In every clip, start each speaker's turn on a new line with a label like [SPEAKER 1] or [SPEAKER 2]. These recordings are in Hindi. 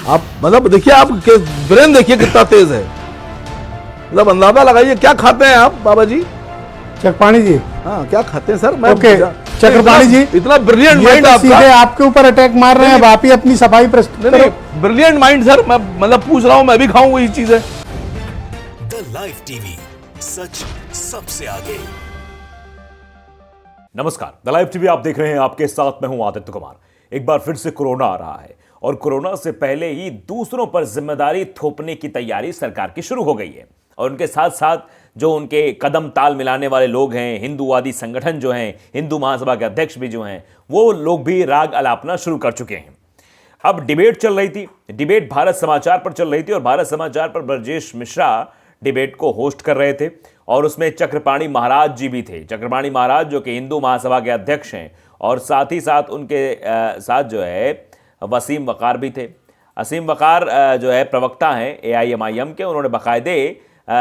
[SPEAKER 1] आप मतलब देखिए, आप ब्रेन देखिए कितना तेज है, मतलब अंदाजा लगाइए क्या खाते हैं आप बाबा जी।
[SPEAKER 2] चक्रपाणी जी,
[SPEAKER 1] हाँ क्या खाते हैं सर? मैं
[SPEAKER 2] ओके चक्रपाणी जी,
[SPEAKER 1] इतना ब्रिलियंट
[SPEAKER 2] ये
[SPEAKER 1] माइंड
[SPEAKER 2] तो
[SPEAKER 1] आपका।
[SPEAKER 2] सीधे आपके ऊपर अटैक मार रहे हैं। अब आप ही अपनी सफाई प्रस्तुत करो।
[SPEAKER 1] नहीं, ब्रिलियंट माइंड सर, मैं मतलब पूछ रहा हूँ, मैं भी खाऊं वही चीज है।
[SPEAKER 3] द लाइव टीवी, सच सबसे आगे।
[SPEAKER 4] नमस्कार, द लाइव टीवी आप देख रहे हैं, आपके साथ मैं हूं आदित्य कुमार। एक बार फिर से कोरोना आ रहा है और कोरोना से पहले ही दूसरों पर जिम्मेदारी थोपने की तैयारी सरकार की शुरू हो गई है। और उनके साथ साथ जो उनके कदम ताल मिलाने वाले लोग हैं, हिंदूवादी संगठन जो हैं, हिंदू महासभा के अध्यक्ष भी जो हैं, वो लोग भी राग अलापना शुरू कर चुके हैं। अब डिबेट चल रही थी, डिबेट भारत समाचार पर चल रही थी और भारत समाचार पर ब्रजेश मिश्रा डिबेट को होस्ट कर रहे थे और उसमें चक्रपाणी महाराज जी भी थे। चक्रपाणी महाराज जो कि हिंदू महासभा के अध्यक्ष हैं और साथ ही साथ उनके साथ जो है वसीम वकार भी थे। असीम वकार जो है प्रवक्ता हैं AIMIM के। उन्होंने बाकायदे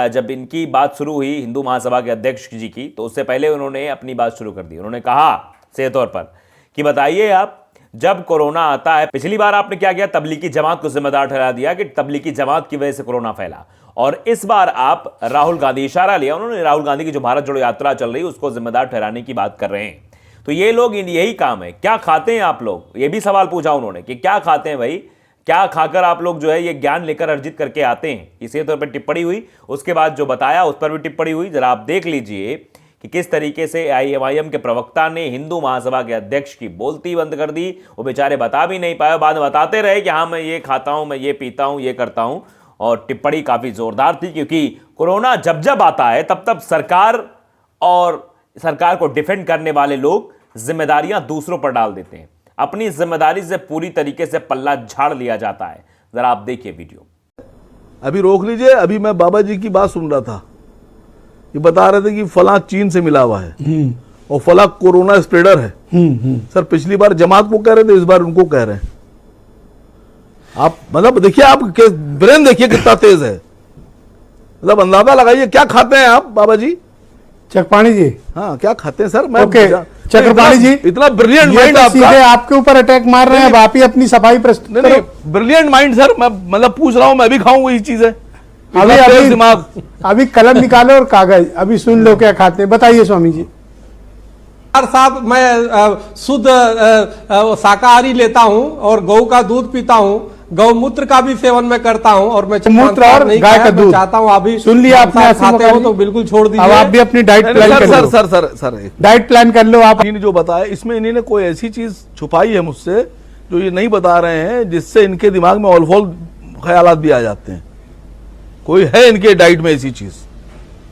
[SPEAKER 4] जब इनकी बात शुरू हुई हिंदू महासभा के अध्यक्ष जी की, तो उससे पहले उन्होंने अपनी बात शुरू कर दी। उन्होंने कहा सीधे तौर पर कि बताइए आप, जब कोरोना आता है, पिछली बार आपने क्या किया, तबलीगी जमात को जिम्मेदार ठहरा दिया कि तबलीगी जमात की वजह से कोरोना फैला। और इस बार आप राहुल गांधी, इशारा लिया उन्होंने, राहुल गांधी की जो भारत जोड़ो यात्रा चल रही है उसको जिम्मेदार ठहराने की बात कर रहे हैं। तो ये लोग यही काम है। क्या खाते हैं आप लोग, ये भी सवाल पूछा उन्होंने कि क्या खाते हैं भाई, क्या खाकर आप लोग जो है ये ज्ञान लेकर अर्जित करके आते हैं। इसी तौर पर टिप्पणी हुई, उसके बाद जो बताया उस पर भी टिप्पणी हुई। जरा आप देख लीजिए कि किस तरीके से AIMIM के प्रवक्ता ने हिंदू महासभा के अध्यक्ष की बोलती बंद कर दी। वो बेचारे बता भी नहीं पाए, बाद में बताते रहे कि हाँ मैं ये खाता हूं, मैं ये पीता हूं, ये करता हूं। और टिप्पणी काफी जोरदार थी, क्योंकि कोरोना जब जब आता है तब तब सरकार और सरकार को डिफेंड करने वाले लोग जिम्मेदारियां दूसरों पर डाल देते हैं। अपनी जिम्मेदारी से पूरी तरीके से पल्ला झाड़ लिया जाता है। जरा आप देखिए वीडियो।
[SPEAKER 1] अभी रोक लीजिए, अभी मैं बाबा जी की बात सुन रहा था, ये बता रहे थे कि फला चीन से मिला हुआ है और फला कोरोना स्प्रेडर है। सर पिछली बार जमात को कह रहे थे, इस बार उनको कह रहे हैं। आप मतलब देखिए, आप ब्रेन देखिए कितना तेज है, मतलब अंदाजा लगाइए क्या खाते हैं आप बाबा जी।
[SPEAKER 2] चक्रपाणी जी,
[SPEAKER 1] हाँ क्या खाते हैं सर? मैं
[SPEAKER 2] ओके चक्रपाणी जी,
[SPEAKER 1] इतना ब्रिलियंट
[SPEAKER 2] ये
[SPEAKER 1] माइंड
[SPEAKER 2] तो
[SPEAKER 1] आपका।
[SPEAKER 2] सीधे आपके ऊपर अटैक मार रहे हैं। अब आप ही अपनी सफाई प्रस्तुत
[SPEAKER 1] नहीं,
[SPEAKER 2] करो।
[SPEAKER 1] ब्रिलियंट माइंड सर, मैं मतलब पूछ रहा हूँ, मैं भी खाऊं वही चीज है।
[SPEAKER 2] अभी
[SPEAKER 1] इतना तेज
[SPEAKER 2] अभी
[SPEAKER 1] दिमाग।
[SPEAKER 2] अभी कलम निकालो और कागज, अभी सुन लो क्या खाते हैं। बताइए स्वामी जी।
[SPEAKER 5] साहब, मैं शुद्ध शाकाहारी लेता हूं और गौ का दूध पीता हूं, गौमूत्र का भी सेवन मैं करता हूं और मैं
[SPEAKER 2] मूत्र और गाय का दूध
[SPEAKER 5] चाहता हूं अभी
[SPEAKER 2] सुन लिया आपने।
[SPEAKER 5] खाते हो तो बिल्कुल छोड़ दीजिए।
[SPEAKER 2] अब आप भी अपनी डाइट प्लान कर लो।
[SPEAKER 1] सर
[SPEAKER 2] डाइट प्लान कर लो आप।
[SPEAKER 1] इन्होंने जो बताया, इसमें इन्होंने कोई ऐसी चीज छुपाई है मुझसे जो ये नहीं बता रहे हैं, जिससे इनके दिमाग में ऑलफॉल ख्यालात भी आ जाते हैं। कोई है इनके डाइट में ऐसी चीज?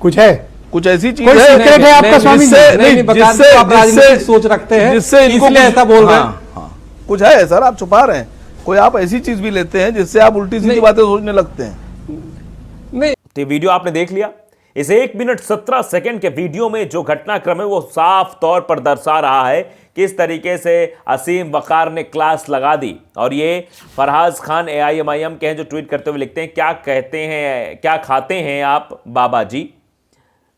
[SPEAKER 2] कुछ है,
[SPEAKER 1] कुछ ऐसी चीज
[SPEAKER 2] कोई
[SPEAKER 1] है
[SPEAKER 2] सीक्रेट है आपका स्वामी जी?
[SPEAKER 5] जिससे आप राजनीतिक सोच रखते हैं,
[SPEAKER 1] जिससे इनको
[SPEAKER 5] इसलिए ऐसा बोल रहे हैं।
[SPEAKER 1] हाँ, कुछ है सर, आप छुपा रहे हैं। कोई आप ऐसी चीज भी लेते हैं जिससे आप उल्टी सीधी बातें सोचने लगते हैं।
[SPEAKER 5] नहीं,
[SPEAKER 4] तो वीडियो आपने देख लिया। इस 1 मिनट 17 सेकंड के वीडियो में जो घटनाक्रम है वो साफ तौर पर दर्शा रहा है किस तरीके से असीम वकार ने क्लास लगा दी। और ये फरहाज खान AIMIM के हैं जो ट्वीट करते हुए लिखते हैं, क्या कहते हैं, क्या खाते हैं आप बाबा जी,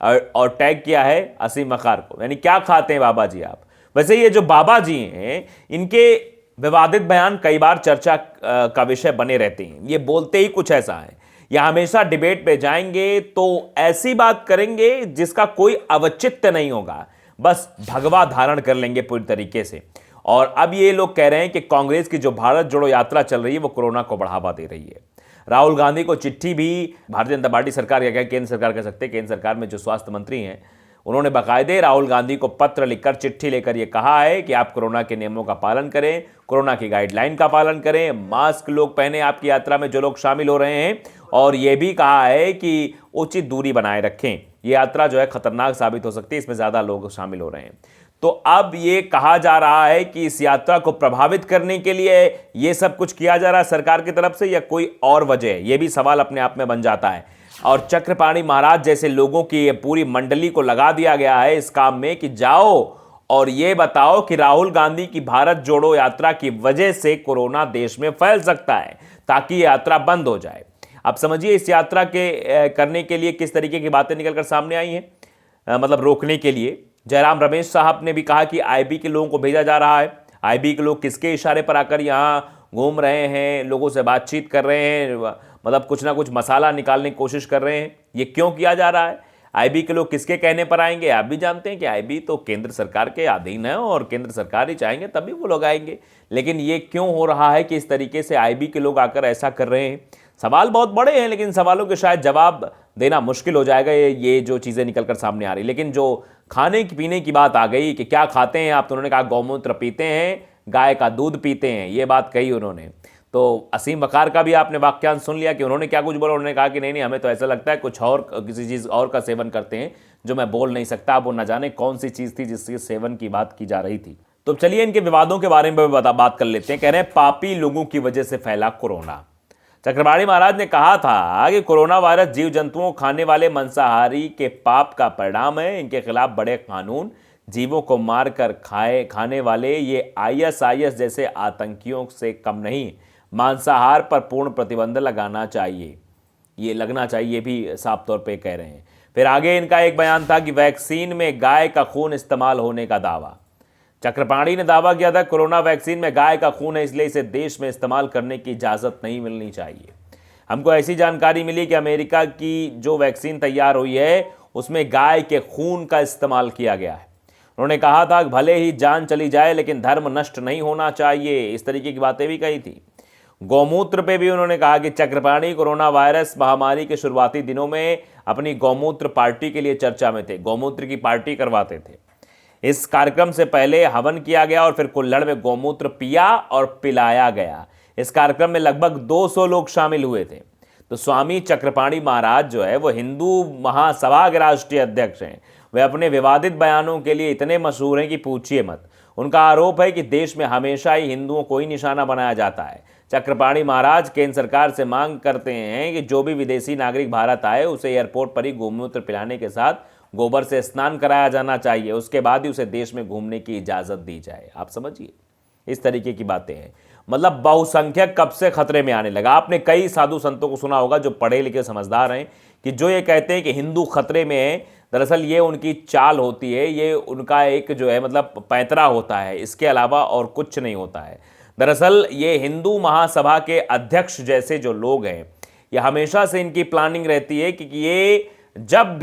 [SPEAKER 4] और टैग किया है असीम वकार को, यानी क्या खाते हैं बाबा जी आप। वैसे ये जो बाबा जी हैं, इनके विवादित बयान कई बार चर्चा का विषय बने रहते हैं। ये बोलते ही कुछ ऐसा है, या हमेशा डिबेट पे जाएंगे तो ऐसी बात करेंगे जिसका कोई औचित्य नहीं होगा, बस भगवा धारण कर लेंगे पूरी तरीके से। और अब ये लोग कह रहे हैं कि कांग्रेस की जो भारत जोड़ो यात्रा चल रही है वो कोरोना को बढ़ावा दे रही है। राहुल गांधी को चिट्ठी भी भारतीय जनता पार्टी सरकार, या केंद्र सरकार कह सकते हैं, केंद्र सरकार में जो स्वास्थ्य मंत्री हैं, उन्होंने बाकायदे राहुल गांधी को पत्र लिखकर, चिट्ठी लेकर यह कहा है कि आप कोरोना के नियमों का पालन करें, कोरोना की गाइडलाइन का पालन करें, मास्क लोग पहने आपकी यात्रा में जो लोग शामिल हो रहे हैं, और यह भी कहा है कि उचित दूरी बनाए रखें। यह यात्रा जो है खतरनाक साबित हो सकती है, इसमें ज्यादा लोग शामिल हो रहे हैं। तो अब ये कहा जा रहा है कि इस यात्रा को प्रभावित करने के लिए यह सब कुछ किया जा रहा है सरकार की तरफ से, या कोई और वजह है, यह भी सवाल अपने आप में बन जाता है। और चक्रपाणी महाराज जैसे लोगों की ये पूरी मंडली को लगा दिया गया है इस काम में कि जाओ और ये बताओ कि राहुल गांधी की भारत जोड़ो यात्रा की वजह से कोरोना देश में फैल सकता है, ताकि यात्रा बंद हो जाए। अब समझिए इस यात्रा के करने के लिए किस तरीके की बातें निकलकर सामने आई हैं, मतलब रोकने के लिए। जयराम रमेश साहब ने भी कहा कि IB के लोगों को भेजा जा रहा है। IB के लोग किसके इशारे पर आकर यहाँ घूम रहे हैं, लोगों से बातचीत कर रहे हैं, मतलब कुछ ना कुछ मसाला निकालने की कोशिश कर रहे हैं। ये क्यों किया जा रहा है? आईबी के लोग किसके कहने पर आएंगे? आप भी जानते हैं कि आईबी तो केंद्र सरकार के अधीन है और केंद्र सरकार ही चाहेंगे तभी वो लोग आएंगे। लेकिन ये क्यों हो रहा है कि इस तरीके से आईबी के लोग आकर ऐसा कर रहे हैं? सवाल बहुत बड़े हैं, लेकिन सवालों के शायद जवाब देना मुश्किल हो जाएगा ये जो चीज़ें निकल कर सामने आ रही। लेकिन जो खाने पीने की बात आ गई कि क्या खाते हैं आप, तो उन्होंने कहा गौमूत्र पीते हैं, गाय का दूध पीते हैं, ये बात कही उन्होंने। तो असीम वकार का भी आपने वाक्यांश सुन लिया कि उन्होंने क्या कुछ बोला। उन्होंने कहा कि नहीं हमें तो ऐसा लगता है कुछ और, किसी चीज़ और का सेवन करते हैं जो मैं बोल नहीं सकता। अब वो न जाने कौन सी चीज़ थी जिसके सेवन की बात की जा रही थी। तो चलिए इनके विवादों के बारे में बात कर लेते हैं। कह रहे हैं पापी लोगों की वजह से फैला कोरोना। चक्रपाणी महाराज ने कहा था कि कोरोना वायरस जीव जंतुओं खाने वाले मांसाहारी के पाप का परिणाम है। इनके खिलाफ बड़े कानून, जीवों को मार कर खाने वाले ये आईएसआईएस जैसे आतंकियों से कम नहीं। मांसाहार पर पूर्ण प्रतिबंध लगाना चाहिए, ये लगना चाहिए भी साफ तौर पे कह रहे हैं। फिर आगे इनका एक बयान था कि वैक्सीन में गाय का खून इस्तेमाल होने का दावा। चक्रपाणी ने दावा किया था कोरोना वैक्सीन में गाय का खून है, इसलिए इसे देश में इस्तेमाल करने की इजाज़त नहीं मिलनी चाहिए। हमको ऐसी जानकारी मिली कि अमेरिका की जो वैक्सीन तैयार हुई है उसमें गाय के खून का इस्तेमाल किया गया है। उन्होंने कहा था कि भले ही जान चली जाए लेकिन धर्म नष्ट नहीं होना चाहिए, इस तरीके की बातें भी कही थी। गौमूत्र पे भी उन्होंने कहा कि चक्रपाणी कोरोना वायरस महामारी के शुरुआती दिनों में अपनी गौमूत्र पार्टी के लिए चर्चा में थे, गौमूत्र की पार्टी करवाते थे। इस कार्यक्रम से पहले हवन किया गया और फिर कुल्हड़ में गौमूत्र पिया और पिलाया गया। इस कार्यक्रम में लगभग 200 लोग शामिल हुए थे। तो स्वामी चक्रपाणी महाराज जो है वो हिंदू महासभा के राष्ट्रीय अध्यक्ष हैं। वे अपने विवादित बयानों के लिए इतने मशहूर हैं कि पूछिए मत। उनका आरोप है कि देश में हमेशा ही हिंदुओं को ही निशाना बनाया जाता है। चक्रपाणी महाराज केंद्र सरकार से मांग करते हैं कि जो भी विदेशी नागरिक भारत आए उसे एयरपोर्ट पर ही गौमूत्र पिलाने के साथ गोबर से स्नान कराया जाना चाहिए, उसके बाद ही उसे देश में घूमने की इजाज़त दी जाए। आप समझिए, इस तरीके की बातें हैं। मतलब बहुसंख्यक कब से खतरे में आने लगा। आपने कई साधु संतों को सुना होगा जो पढ़े लिखे समझदार हैं कि जो ये कहते हैं कि हिंदू खतरे में है, दरअसल ये उनकी चाल होती है, ये उनका एक जो है मतलब पैंतरा होता है, इसके अलावा और कुछ नहीं होता है। दरअसल ये हिंदू महासभा के अध्यक्ष जैसे जो लोग हैं, ये हमेशा से इनकी प्लानिंग रहती है कि ये जब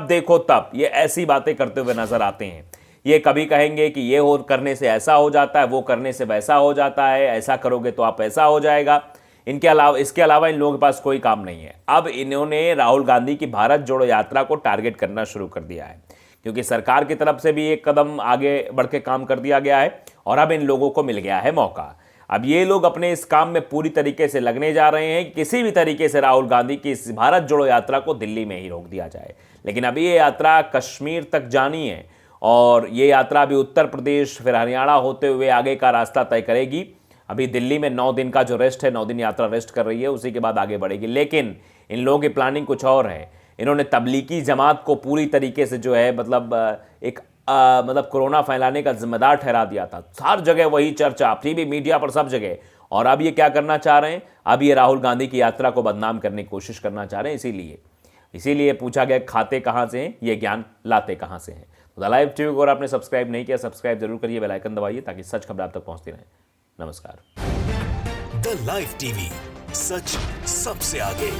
[SPEAKER 4] देखो तब ये ऐसी बातें करते हुए नजर आते हैं। ये कभी कहेंगे कि ये हो करने से ऐसा हो जाता है, वो करने से वैसा हो जाता है, ऐसा करोगे तो आप ऐसा हो जाएगा। इसके अलावा इन लोगों के पास कोई काम नहीं है। अब इन्होंने राहुल गांधी की भारत जोड़ो यात्रा को टारगेट करना शुरू कर दिया है, क्योंकि सरकार की तरफ से भी एक कदम आगे बढ़ के काम कर दिया गया है और अब इन लोगों को मिल गया है मौका। अब ये लोग अपने इस काम में पूरी तरीके से लगने जा रहे हैं, किसी भी तरीके से राहुल गांधी की इस भारत जोड़ो यात्रा को दिल्ली में ही रोक दिया जाए। लेकिन अभी ये यात्रा कश्मीर तक जानी है और ये यात्रा अभी उत्तर प्रदेश फिर हरियाणा होते हुए आगे का रास्ता तय करेगी। अभी दिल्ली में 9 दिन का जो रेस्ट है, 9 दिन यात्रा रेस्ट कर रही है, उसी के बाद आगे बढ़ेगी। लेकिन इन लोगों की प्लानिंग कुछ और है। इन्होंने तबलीगी जमात को पूरी तरीके से जो है मतलब मतलब कोरोना फैलाने का जिम्मेदार ठहरा दिया था। हर जगह वही चर्चा, टीवी मीडिया पर सब जगह। और अब ये क्या करना चाह रहे हैं? अब ये राहुल गांधी की यात्रा को बदनाम करने की कोशिश करना चाह रहे हैं। इसीलिए पूछा गया खाते कहाँ से हैं, ये ज्ञान लाते कहाँ से हैं। तो द लाइव टीवी को अगर आपने सब्सक्राइब नहीं किया, सब्सक्राइब जरूर करिए, बेल आइकन दबाइए ताकि सच खबर आप तक पहुंचती रहे। नमस्कार।
[SPEAKER 3] द लाइव टीवी, सच सबसे आगे।